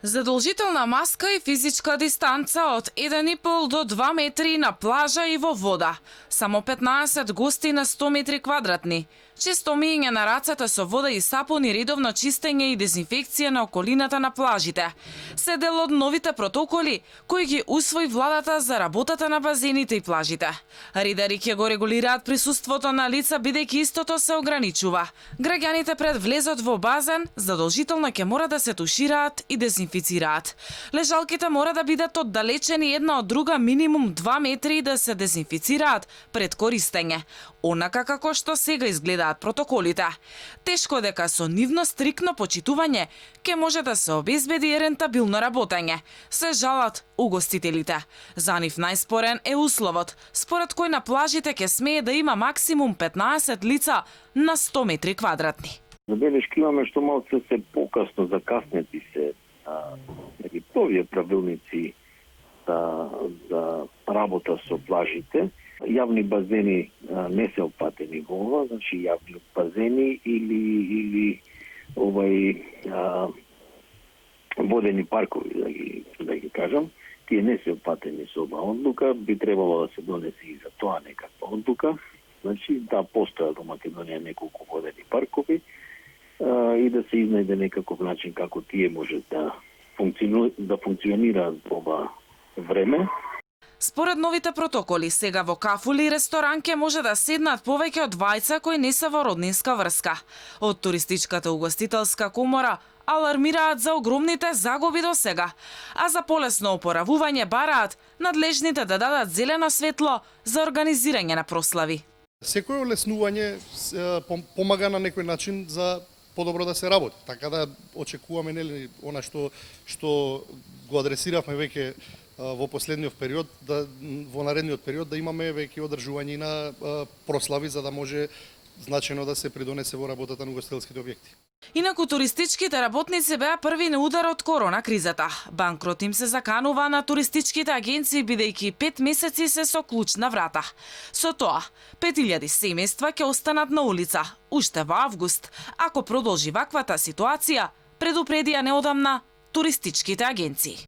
Задолжителна маска и физичка дистанца од 1,5 до 2 метри на плажа и во вода. Само 15 гости на 100 метри квадратни. Често миење на рацете со вода и сапун и редовно чистење и дезинфекција на околината на плажите. Се дел од новите протоколи кои ги усвои владата за работата на базените и плажите. Ридари ќе го регулираат присуството на лица бидејќи истото се ограничува. Граѓаните пред влезот во базен задолжително ќе мора да се тушираат и дезинфицираат. Лежалките мора да бидат оддалечени една од друга минимум 2 метри и да се дезинфицираат пред користење, онака како што сега изгледаат протоколите. Тешко дека со нивно стрикно почитување ќе може да се обезбеди рентабилно работење, се жалат угостителите. За нив најспорен е условот, според кој на плажите ќе смее да има максимум 15 лица на 100 метри квадратни. Забелешки имаме што малце се покасно закаснети се овие правилници за работа со плажите. Јавни базени не се опатени во ова, значи јавни базени или водени паркови, да ги кажам, тие не се опатени со оваа одлука, би требало да се донесе и за тоа некаква одлука. Значи да постојат во Македонија неколку водени паркови и да се изнајде некаков начин како тие може да функционираат во ова време. Според новите протоколи, сега во кафули и ресторан ќе може да седнат повеќе од двајца кои не се во роднинска врска. Од Туристичката угостителска комора алармираат за огромните загуби до сега, а за полесно опоравување бараат надлежните да дадат зелено светло за организирање на прослави. Секој олеснување помага на некој начин за подобро да се работи. Така да очекуваме нели она што го адресиравме веќе во последниот период, во наредниот период да имаме веќе одржување на прослави за да може значајно да се придонесе во работата на угостителските објекти. Инаку туристичките работници беа први на удар од корона кризата. Банкрот им се заканува на туристичките агенции бидејќи 5 месеци се со клуч на врата. Со тоа, 5000 семејства ќе останат на улица уште во август, ако продолжи ваквата ситуација, предупредија неодамна туристичките агенции.